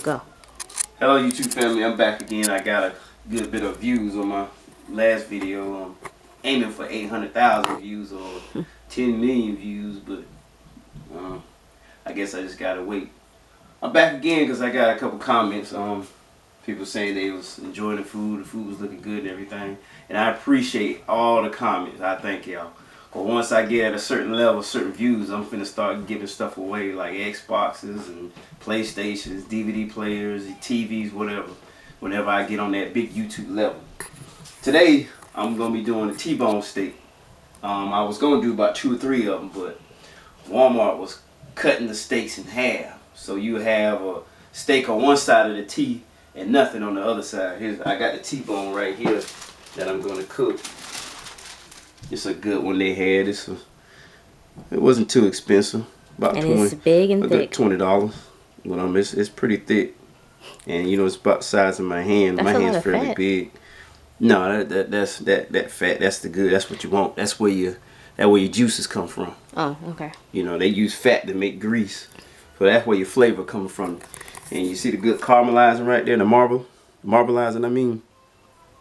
Go. Hello YouTube family, I'm back again. I got a good bit of views on my last video. I'm aiming for 800,000 views or 10 million views, but I guess I just gotta wait. I'm back again because I got a couple comments on people saying they was enjoying the food was looking good and everything. And I appreciate all the comments. I thank y'all. But once I get at a certain level, certain views, I'm finna start giving stuff away like Xboxes and PlayStations, DVD players, TVs, whatever. Whenever I get on that big YouTube level. Today, I'm gonna be doing a T-bone steak. I was gonna do about 2 or 3 of them, but Walmart was cutting the steaks in half. So you have a steak on one side of the T and nothing on the other side. I got the T-bone right here that I'm gonna cook. It's a good one they had. It wasn't too expensive. About and 20. It's big and thick. $20. But it's pretty thick, and you know it's about the size of my hand. That's my a hand's lot of fairly fat. big. No, that fat. That's the good. That's what you want. That's where your juices come from. Oh, okay. You know they use fat to make grease, so that's where your flavor coming from. And you see the good caramelizing right there, the marbleizing. I mean,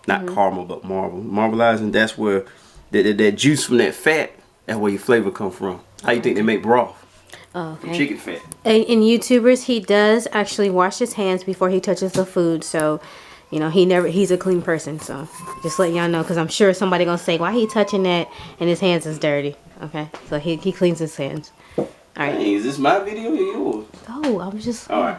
not caramel, but marbleizing. That's where that juice from that fat. That's where your flavor come from. How you think they make broth? Oh, okay. From chicken fat. In YouTubers, he does actually wash his hands before he touches the food. So, you know, he's a clean person. So, just let y'all know, because I'm sure somebody gonna say, why he touching that and his hands is dirty. Okay, so he cleans his hands. All right. Hey, is this my video or yours? Oh, I was just. All right.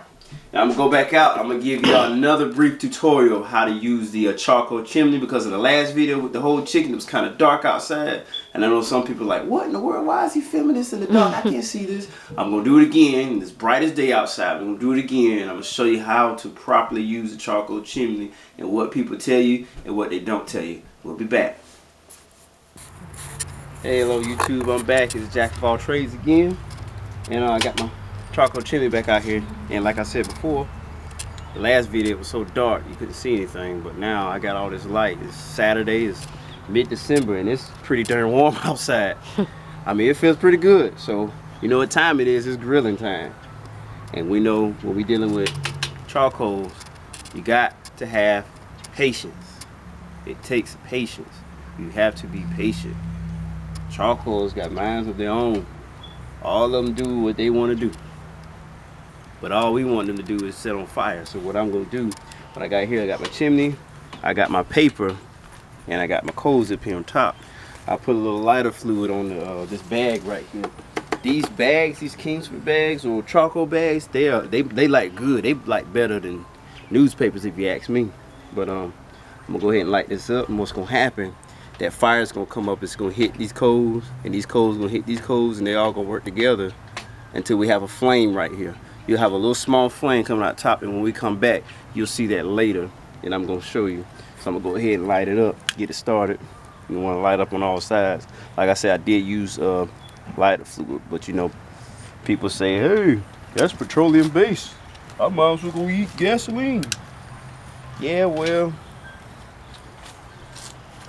Now I'm gonna go back out. I'm gonna give y'all another brief tutorial of how to use the charcoal chimney, because in the last video with the whole chicken, it was kind of dark outside, and I know some people are like, what in the world? Why is he filming this in the dark? I can't see this. I'm gonna do it again. It's bright as day outside. I'm gonna do it again. I'm gonna show you how to properly use the charcoal chimney and what people tell you and what they don't tell you. We'll be back. Hey, hello YouTube. I'm back. It's Jack of all trades again, and I got my charcoal chimney back out here. And like I said before, the last video was so dark you couldn't see anything, but now I got all this light. It's Saturday, it's mid-December, and it's pretty darn warm outside. I mean, it feels pretty good. So you know what time it is. It's grilling time, and we know when we're dealing with charcoals, you got to have patience. It takes patience. You have to be patient. Charcoals got minds of their own. All of them do what they want to do. But all we want them to do is set on fire. So what I'm gonna do, what I got here, I got my chimney, I got my paper, and I got my coals up here on top. I put a little lighter fluid on this bag right here. These bags, these Kingsford bags or charcoal bags, they like good. They like better than newspapers if you ask me. But I'm gonna go ahead and light this up, and what's gonna happen, that fire is gonna come up, it's gonna hit these coals, and these coals gonna hit these coals, and they all gonna work together until we have a flame right here. You'll have a little small flame coming out top, and when we come back, you'll see that later, and I'm gonna show you. So I'm gonna go ahead and light it up, get it started. You wanna light up on all sides. Like I said, I did use lighter fluid, but you know, people say, hey, that's petroleum based. I might as well go eat gasoline. Yeah, well,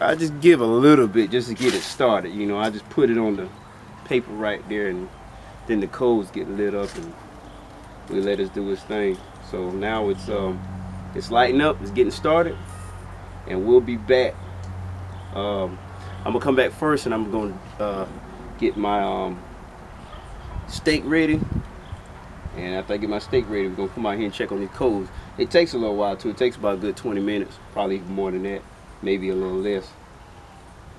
I just give a little bit just to get it started. You know, I just put it on the paper right there, and then the coals get lit up, and we let it do its thing. So now it's lighting up, it's getting started, and we'll be back. I'm gonna come back first, and I'm gonna get my steak ready. And after I get my steak ready, we're gonna come out here and check on these coals. It takes a little while too. It takes about a good 20 minutes, probably even more than that, maybe a little less.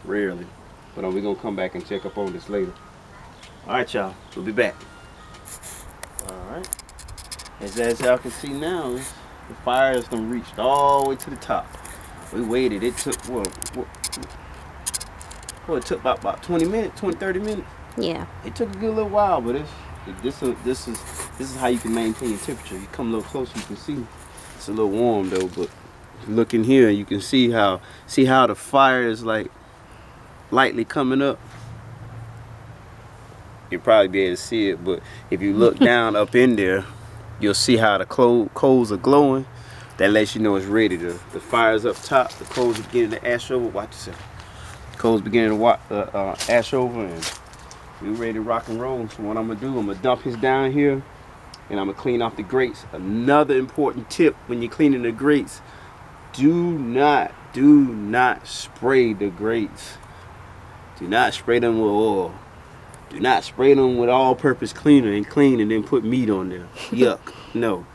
Rarely, but we're gonna come back and check up on this later. All right, y'all, we'll be back. All right. As y'all can see now, the fire has done reached all the way to the top. We waited. It took it took about 20 minutes, 30 minutes. Yeah. It took a good little while, but this is how you can maintain your temperature. You come a little closer, you can see it's a little warm though. But look in here, you can see how the fire is like lightly coming up. You'll probably be able to see it, but if you look down up in there, you'll see how the coals are glowing. That lets you know it's ready. The fire's up top, the coals are beginning to ash over. Watch yourself. Coals beginning to ash over, and we're ready to rock and roll. So what I'm gonna do, I'm gonna dump his down here, And I'm gonna clean off the grates. Another important tip when you're cleaning the grates, do not spray the grates. Do not spray them with oil. Do not spray them with all-purpose cleaner and clean and then put meat on there. Yuck. No.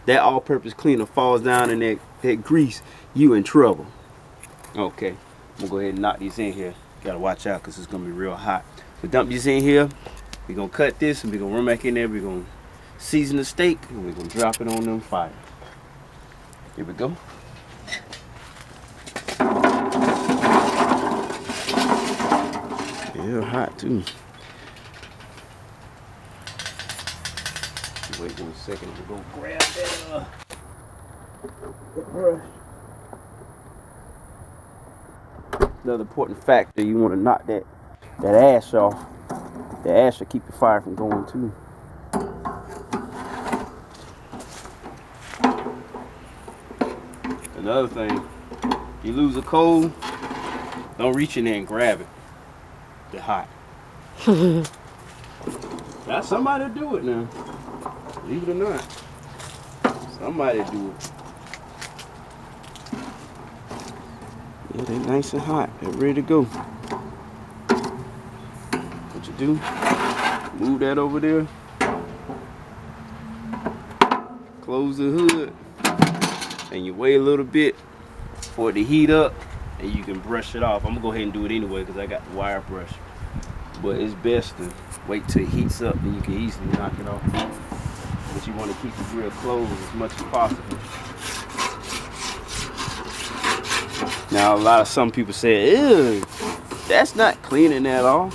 That all-purpose cleaner falls down in that grease, you in trouble. Okay. I'm gonna go ahead and knock these in here. Gotta watch out because it's gonna be real hot. So dump these in here. We're gonna cut this and we're gonna run back in there. We're gonna season the steak and we're gonna drop it on them fire. Here we go. Yeah, hot too. Wait 1 second to go grab that brush. Another important factor, you want to knock that ash off. The ash will keep the fire from going too. Another thing, you lose a coal, don't reach in there and grab it. They're hot. Now somebody do it now. Believe it or not. Somebody do it. Yeah, they're nice and hot. They're ready to go. What you do? Move that over there. Close the hood. And you wait a little bit for it to heat up. And you can brush it off. I'm going to go ahead and do it anyway because I got the wire brush. But it's best to wait till it heats up and you can easily knock it off. But you want to keep the grill closed as much as possible. Now, some people say, ew, that's not cleaning at all.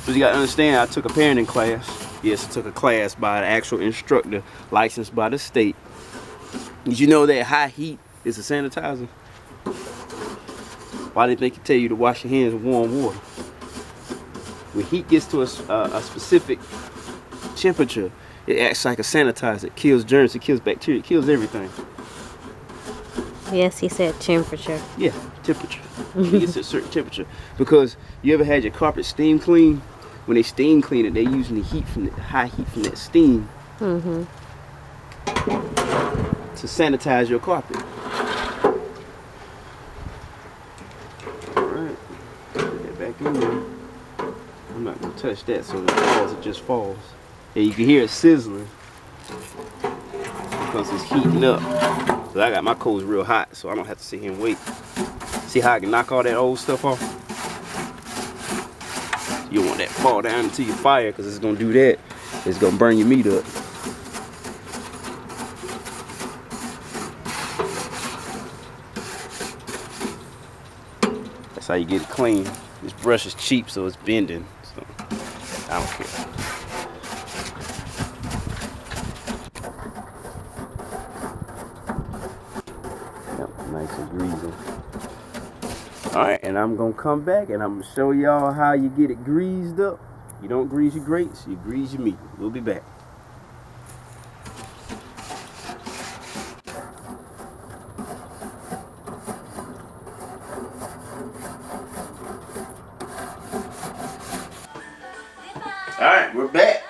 But you got to understand, I took a parenting class. Yes, I took a class by an actual instructor licensed by the state. Did you know that high heat is a sanitizer? Why do they think it tell you to wash your hands with warm water? When heat gets to a specific temperature, it acts like a sanitizer. It kills germs, it kills bacteria, it kills everything. Yes, he said temperature. Yeah, temperature. It gets to a certain temperature. Because you ever had your carpet steam clean? When they steam clean it, they're using the heat from the high heat from that steam to sanitize your carpet. Alright, put that back in there. I'm not gonna touch that so it falls, it just falls. Yeah, you can hear it sizzling because it's heating up. So I got my coals real hot, so I don't have to sit here and wait. See how I can knock all that old stuff off? You don't want that to fall down into your fire because it's gonna do that. It's gonna burn your meat up. That's how you get it clean. This brush is cheap, so it's bending. So I don't care. Nice and greasy. Alright, and I'm gonna come back and I'm gonna show y'all how you get it greased up. You don't grease your grates, you grease your meat. We'll be back. Alright, we're back.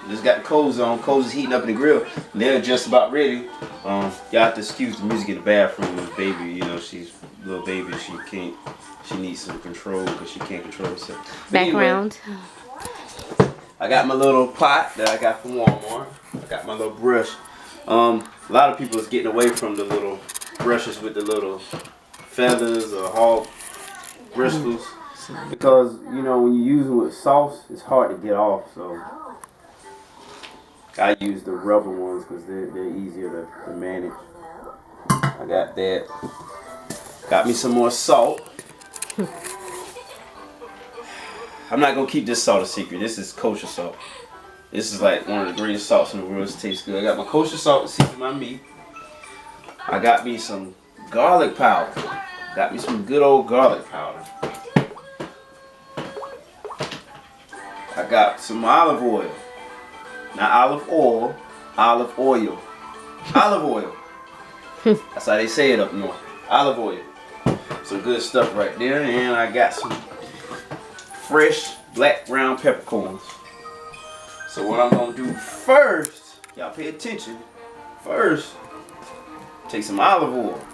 Just got the coals on. Coals is heating up in the grill. They're just about ready. Y'all have to excuse the music in the bathroom with baby. You know, she's a little baby. She needs some control because she can't control herself. Background. Anyway, I got my little pot that I got from Walmart. I got my little brush. A lot of people is getting away from the little brushes with the little feathers or hog bristles. Because, you know, when you use them with sauce, it's hard to get off. So I use the rubber ones because they're easier to manage. I got that. Got me some more salt. I'm not going to keep this salt a secret. This is kosher salt. This is like one of the greatest salts in the world. It tastes good. I got my kosher salt to season my meat. I got me some garlic powder. Got me some good old garlic powder. I got some olive oil. Not olive oil, olive oil. Olive oil. That's how they say it up north. Olive oil. Some good stuff right there. And I got some fresh black ground peppercorns. So what I'm gonna do first, y'all pay attention. First, take some olive oil.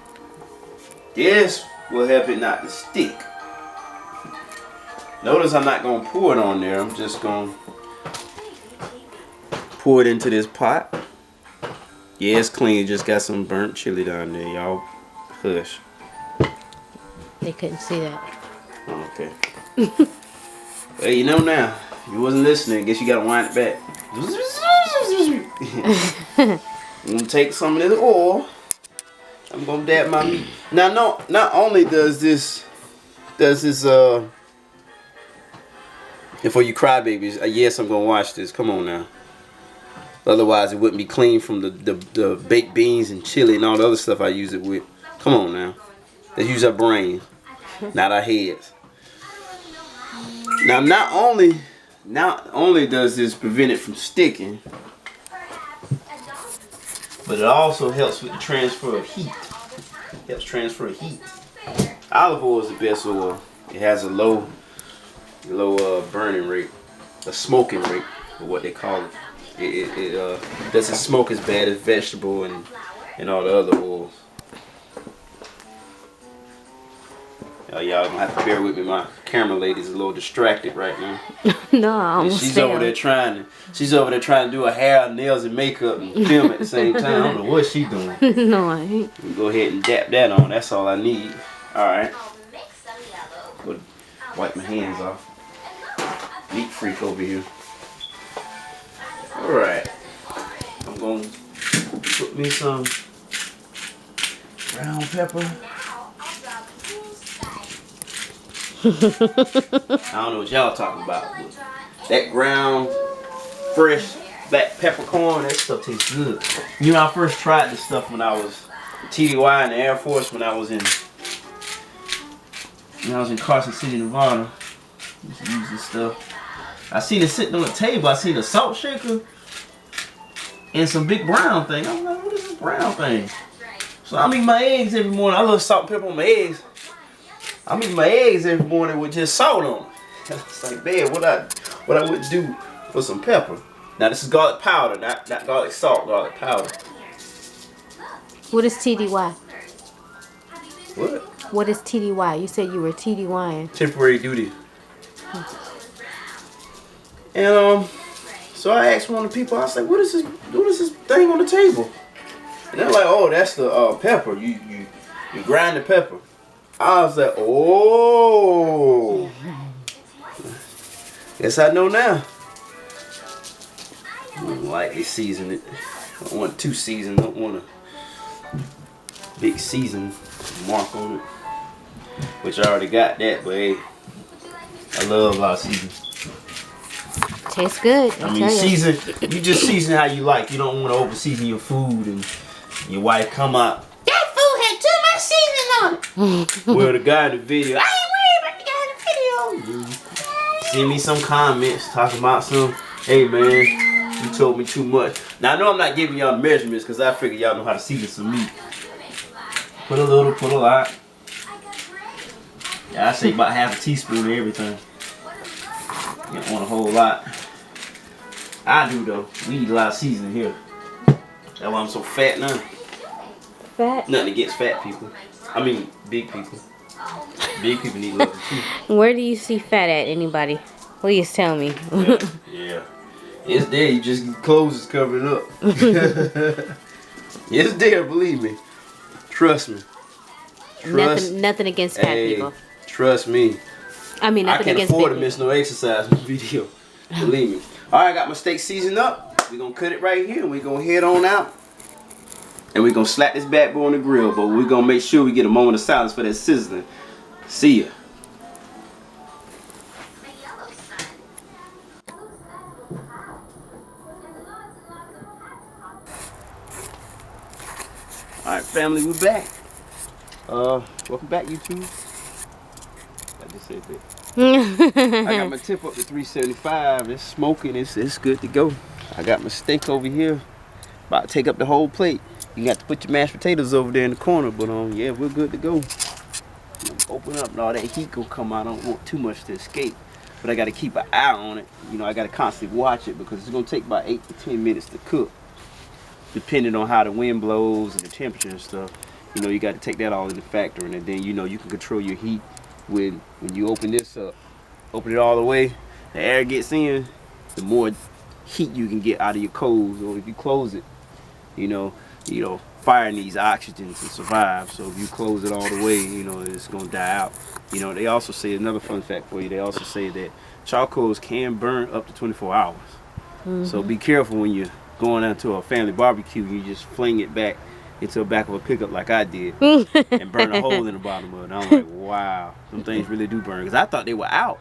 This will help it not to stick. Notice I'm not gonna pour it on there. I'm just gonna pour it into this pot. Yeah, it's clean. Just got some burnt chili down there, y'all. Hush. They couldn't see that. Okay. Well, you know now. If you wasn't listening, I guess you gotta wind it back. I'm gonna take some of this oil. I'm gonna dab my meat. Now, no, not only does this, and for you crybabies, yes, I'm gonna watch this. Come on now. Otherwise, it wouldn't be clean from the baked beans and chili and all the other stuff I use it with. Come on now. Let's use our brains, not our heads. Now, not only does this prevent it from sticking, but it also helps with the transfer of heat. Helps transfer heat. Olive oil is the best oil. It has a low burning rate, a smoking rate, or what they call it. It doesn't smoke as bad as vegetable and all the other oils. Y'all gonna have to bear with me. My camera lady's a little distracted right now. No, I almost She's failed. over there trying to do her hair, nails, and makeup and film at the same time. I don't know what she doing. No, I ain't. Go ahead and dap that on. That's all I need. All right. Go wipe my hands off. Meat freak over here. All right. I'm gonna put me some brown pepper. I don't know what y'all talking about, but that ground, fresh black peppercorn, that stuff tastes good. You know, I first tried this stuff when I was TDY in the Air Force, when I was in Carson City, Nevada. I used to use this stuff. I seen it sitting on the table. I seen a salt shaker and some big brown thing. I'm like, what is this brown thing? So I'm eating my eggs every morning. I love salt and pepper on my eggs. I'm eating my eggs every morning with just salt on them. It's like, man, what I would do for some pepper. Now this is garlic powder, not garlic salt, garlic powder. What is TDY? What? What is TDY? You said you were TDYing. Temporary duty. And so I asked one of the people, I was like, what is this thing on the table? And they're like, oh, that's the pepper. You grind the pepper. I was like, oh. Guess I know now. I don't lightly season it. I don't want too seasoned. I don't want a big season mark on it. Which I already got that, but hey, I love a lot of seasoning. Tastes good. I mean, season, you just season how you like. You don't want to over season your food and your wife come out, that food had too much seasoning on it. Well, the guy in the video, I ain't worried about the guy in the video. Send me some comments talking about some, hey man, you told me too much. Now I know I'm not giving y'all the measurements because I figure y'all know how to season some meat. Put a little, put a lot. Yeah, I say about half a teaspoon of everything. You don't want a whole lot. I do though. We eat a lot of seasoning here. That's why I'm so fat now. Fat? Nothing against fat people. I mean, big people. Big people need love too. Where do you see fat at, anybody? Please tell me. Yeah. It's there. You just clothes is covering up. It's there. Believe me. Trust me. Nothing against fat people. Trust me. I mean, nothing I can't against afford to people. miss no exercise video. Believe me. All right, I got my steak seasoned up. We're going to cut it right here. We're going to head on out. And we're going to slap this bad boy on the grill. But we're going to make sure we get a moment of silence for that sizzling. See ya. All right, family, we're back. Welcome back, YouTube. I just said that. I got my tip up to 375. It's smoking. It's good to go. I got my steak over here. About to take up the whole plate. You got to put your mashed potatoes over there in the corner, but yeah, we're good to go. Open up and all that heat will come out. I don't want too much to escape. but I got to keep an eye on it. You know, I got to constantly watch it because it's gonna take about 8 to 10 minutes to cook, depending on how the wind blows and the temperature and stuff. You know, you got to take that all into factor, and then you know you can control your heat when you open this up, open it all the way, the air gets in, the more heat you can get out of your coals. Or if you close it, you know, fire needs oxygen to survive. So if you close it all the way, you know, it's gonna die out. You know, they also say, another fun fact for you, they also say that charcoals can burn up to 24 hours. So be careful when you're going out to a family barbecue, you just fling it back into the back of a pickup like I did and burn a hole in the bottom of it. I'm like, wow, some things really do burn. Because I thought they were out.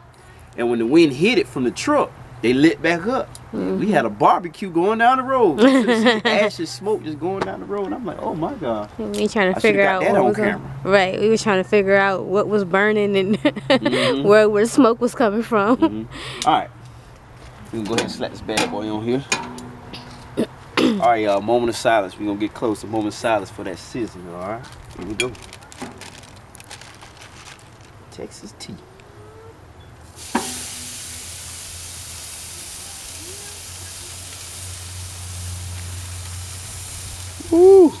And when the wind hit it from the truck, they lit back up. We had a barbecue going down the road. The ashes, smoke just going down the road. And I'm like, oh my God. We trying to figure out what was right. We were trying to figure out what was burning and where the smoke was coming from. All right. We can go ahead and slap this bad boy on here. All right, y'all. Moment of silence. We're going to get close. A moment of silence for that sizzling. All right. Here we go. Texas tea. Woo.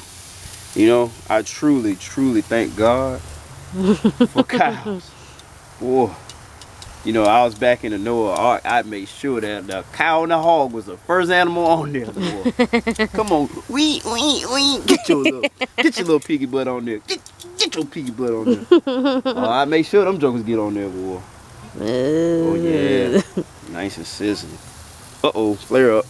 You know, I truly, truly thank God for cows. Whoa. You know, I was back in the Noah Ark. I made sure that the cow and the hog was the first animal on there. Boy. Come on, wee. Get your little piggy butt on there. Get your piggy butt on there. I make sure them jokers get on there, boy. Oh yeah, nice and sizzling. Uh-oh, flare up.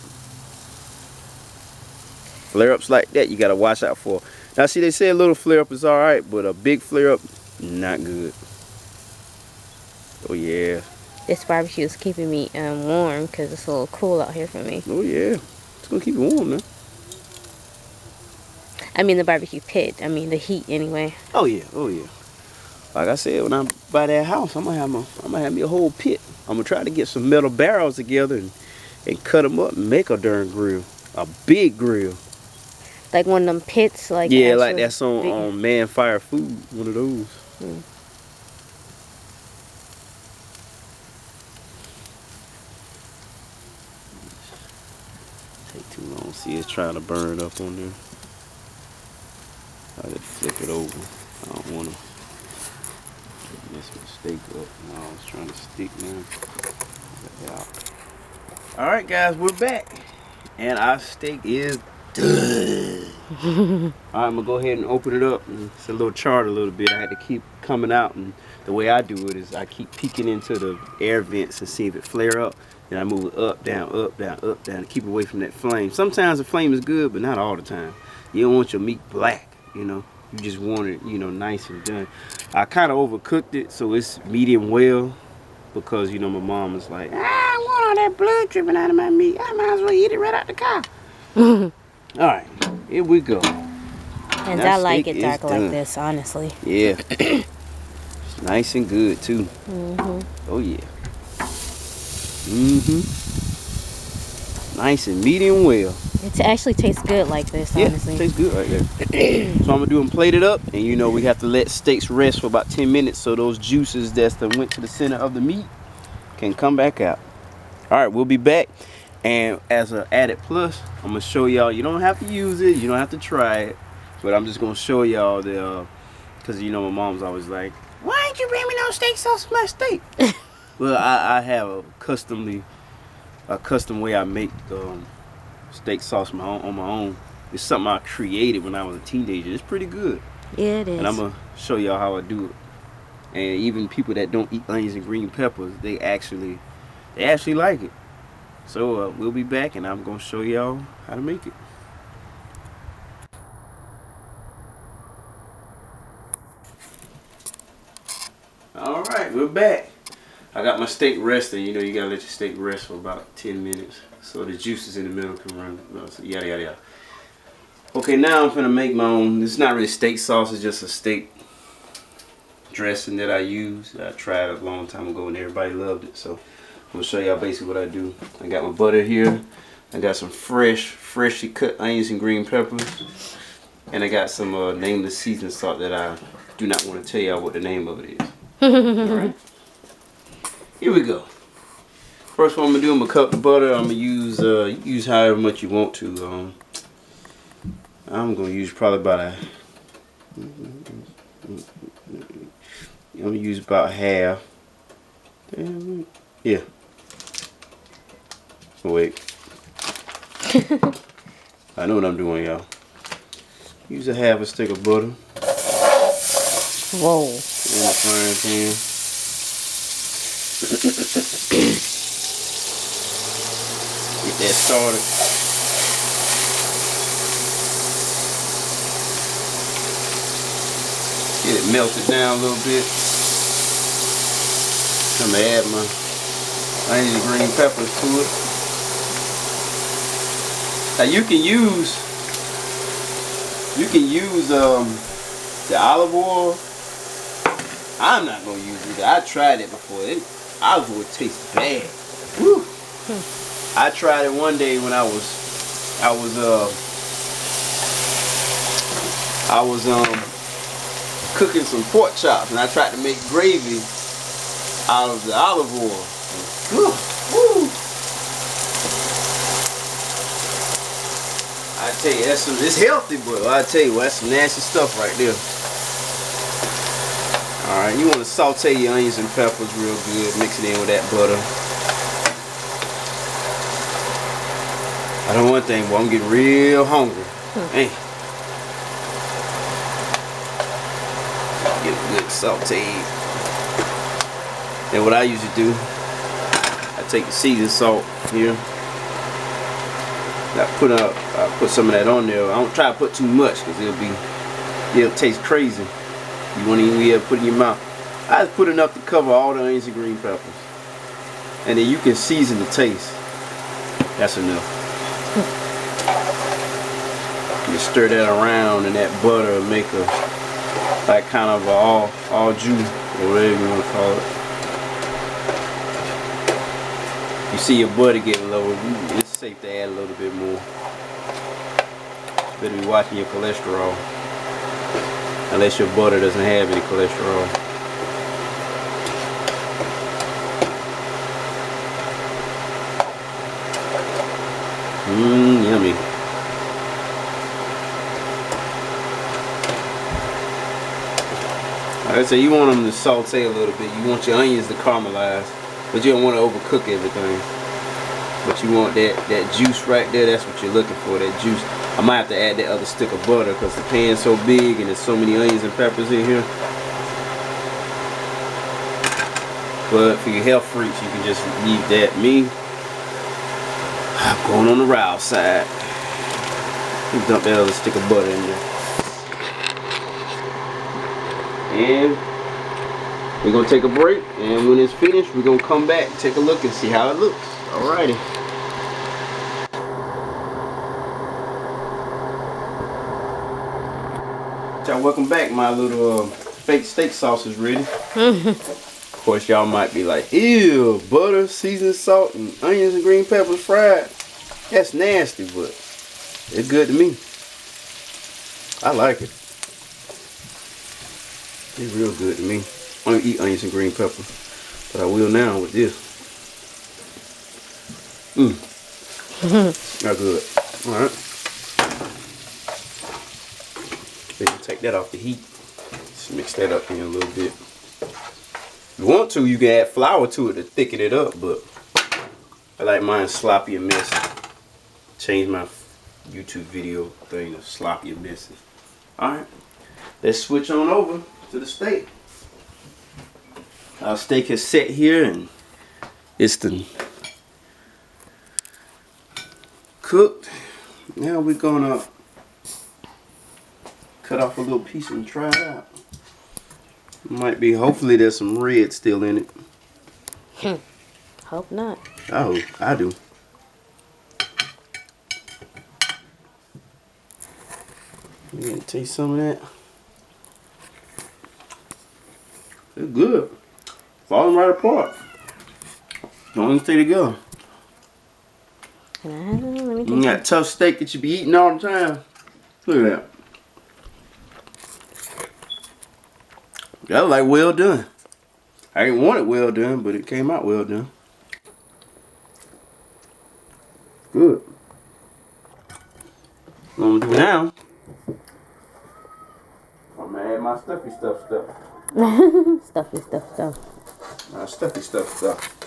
Flare ups like that, you gotta watch out for. Now, see, they say a little flare up is all right, but a big flare up, not good. Oh yeah. This barbecue is keeping me warm because it's a little cool out here for me. Oh yeah, it's gonna keep it warm now. I mean the barbecue pit. I mean the heat anyway. Oh yeah, oh yeah. Like I said, when I buy that house, I'm gonna have me a whole pit. I'm gonna try to get some metal barrels together and cut them up and make a darn grill, a big grill. Like one of them pits, like yeah, like that's on Man Fire Food, one of those. Take too long. See, it's trying to burn up on there. I just flip it over. I don't want to mess my steak up. No, it's trying to stick now. All right, guys, we're back, and our steak is done. Alright, I'm gonna go ahead and open it up. It's a little charred a little bit. I had to keep coming out, and the way I do it is I keep peeking into the air vents and see if it flare up. Then I move it up, down, up, down, up, down to keep away from that flame. Sometimes the flame is good, but not all the time. You don't want your meat black, you know. You just want it, you know, nice and done. I kind of overcooked it, so it's medium well, because, you know, my mom was like, I don't want all that blood dripping out of my meat. I might as well eat it right out the cow. All right, here we go. And I like it dark like this, honestly. Yeah. It's nice and good, too. Oh, yeah. Nice and medium well. It actually tastes good like this, honestly. Yeah, it tastes good right there. So I'm going to do and plate it up. And, you know, we have to let steaks rest for about 10 minutes so those juices that went to the center of the meat can come back out. All right, we'll be back. And as an added plus, I'm going to show y'all, you don't have to use it, you don't have to try it, but I'm just going to show y'all the, because, you know, my mom's always like, why ain't you bring me no steak sauce for my steak? Well, I have a custom way I make steak sauce on my own. It's something I created when I was a teenager. It's pretty good. Yeah, it is. And I'm going to show y'all how I do it. And even people that don't eat onions and green peppers, they actually like it. So we'll be back, and I'm going to show y'all how to make it. All right, we're back. I got my steak resting. You know, you got to let your steak rest for about 10 minutes so the juices in the middle can run. So yada, yada, yada. Okay, now I'm going to make my own. It's not really steak sauce. It's just a steak dressing that I use. I tried it a long time ago, and everybody loved it. So I'm going to show y'all basically what I do. I got my butter here. I got some freshly cut onions and green peppers. And I got some nameless seasoning salt that I do not want to tell y'all what the name of it is. Alright. Here we go. First one I'm gonna do, I'm gonna cut the butter. I'm gonna use use however much you want to. I'm gonna use probably about a. I'm gonna use about half. Yeah. Wait. I know what I'm doing, y'all. Use a half a stick of butter. Whoa. In the frying pan. Get that started. Get it melted down a little bit. I'm gonna add my onions and green peppers to it. Now you can use the olive oil. I'm not gonna use it. I tried it before. Olive oil tastes bad. Woo. I tried it one day when I was cooking some pork chops, and I tried to make gravy out of the olive oil. Woo. I tell you, it's healthy, but I tell you, that's some nasty stuff right there. Alright, you want to saute your onions and peppers real good, mix it in with that butter. I don't want thing, boy, I'm getting real hungry. Hey. Get it good sauteed. And what I usually do, I take the seasoned salt here. I put some of that on there. I don't try to put too much because it'll taste crazy. You won't even be able to put it in your mouth. I just put enough to cover all the onions and green peppers. And then you can season the taste. That's enough. You stir that around in that butter and make like kind of a all jus or whatever you want to call it. You see your butter getting low, it's safe to add a little bit more. Better be watching your cholesterol. Unless your butter doesn't have any cholesterol. Yummy. Like I said, you want them to saute a little bit. You want your onions to caramelize, but you don't want to overcook everything. But you want that juice right there. That's what you're looking for, that juice. I might have to add that other stick of butter because the pan's so big and there's so many onions and peppers in here. But for your health freaks, you can just leave that. Me, I'm going on the raw side. You dump that other stick of butter in there. And we're going to take a break. And when it's finished, we're going to come back and take a look and see how it looks. Alrighty. Y'all, welcome back. My little fake steak sauce is ready. Of course, y'all might be like, ew, butter, seasoned salt, and onions and green peppers fried. That's nasty, but it's good to me. I like it. It's real good to me. I don't eat onions and green peppers, but I will now with this. Not good. Alright. So you can take that off the heat. Just mix that up in a little bit. If you want to, you can add flour to it to thicken it up, but I like mine sloppy and messy. Change my YouTube video thing to sloppy and messy. Alright. Let's switch on over to the steak. Our steak is set here and it's the cooked. Now we're gonna cut off a little piece and try it out. Might be, hopefully there's some red still in it. Hope not. Oh, I do. You gonna taste some of that? It's good. Falling right apart. Don't even stay together. You got tough steak that you be eating all the time. Look at that. That was like well done. I didn't want it well done, but it came out well done. good. What I'm gonna do now, I'm gonna add my stuffy stuff. Stuffy stuff. My stuffy stuff.